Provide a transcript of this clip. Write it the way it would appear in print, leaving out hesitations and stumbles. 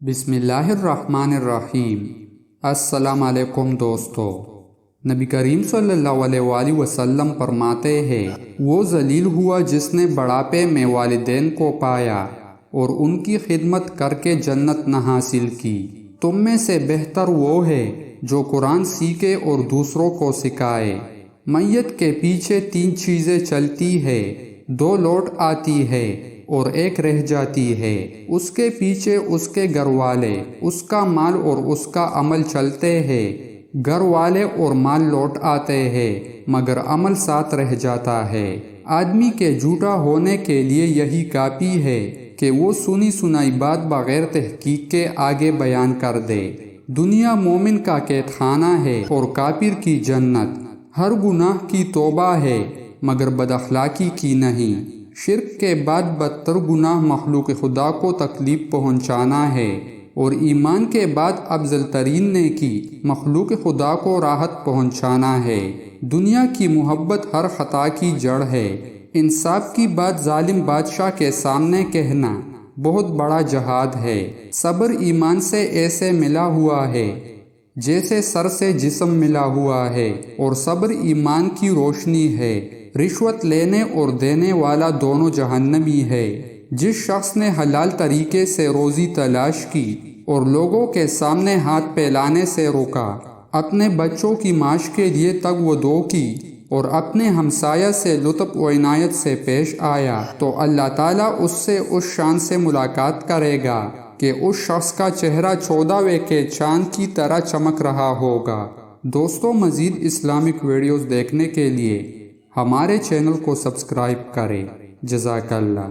بسم اللہ الرحمن الرحیم۔ السلام علیکم دوستو۔ نبی کریم صلی اللہ علیہ وآلہ وسلم فرماتے ہیں، وہ ذلیل ہوا جس نے بڑھاپے میں والدین کو پایا اور ان کی خدمت کر کے جنت نہ حاصل کی۔ تم میں سے بہتر وہ ہے جو قرآن سیکھے اور دوسروں کو سکھائے۔ میت کے پیچھے 3 چیزیں چلتی ہے، 2 لوٹ آتی ہے اور 1 رہ جاتی ہے۔ اس کے پیچھے اس کے گھر والے، اس کا مال اور اس کا عمل چلتے ہیں۔ گھر والے اور مال لوٹ آتے ہیں مگر عمل ساتھ رہ جاتا ہے۔ آدمی کے جھوٹا ہونے کے لیے یہی کافی ہے کہ وہ سنی سنائی بات بغیر تحقیق کے آگے بیان کر دے۔ دنیا مومن کا قید خانہ ہے اور کافر کی جنت۔ ہر گناہ کی توبہ ہے مگر بد اخلاقی کی نہیں۔ شرک کے بعد بدتر گناہ مخلوق خدا کو تکلیف پہنچانا ہے، اور ایمان کے بعد افضل ترین نیکی مخلوق خدا کو راحت پہنچانا ہے۔ دنیا کی محبت ہر خطا کی جڑ ہے۔ انصاف کی بات ظالم بادشاہ کے سامنے کہنا بہت بڑا جہاد ہے۔ صبر ایمان سے ایسے ملا ہوا ہے جیسے سر سے جسم ملا ہوا ہے، اور صبر ایمان کی روشنی ہے۔ رشوت لینے اور دینے والا دونوں جہنمی ہے۔ جس شخص نے حلال طریقے سے روزی تلاش کی اور لوگوں کے سامنے ہاتھ پھیلانے سے روکا، اپنے بچوں کی معاش کے لیے تگ و دو کی اور اپنے ہمسایہ سے لطف و عنایت سے پیش آیا، تو اللہ تعالیٰ اس سے اس شان سے ملاقات کرے گا کہ اس شخص کا چہرہ 14ویں کے چاند کی طرح چمک رہا ہوگا۔ دوستو، مزید اسلامک ویڈیوز دیکھنے کے لیے ہمارے چینل کو سبسکرائب کریں۔ جزاک اللہ۔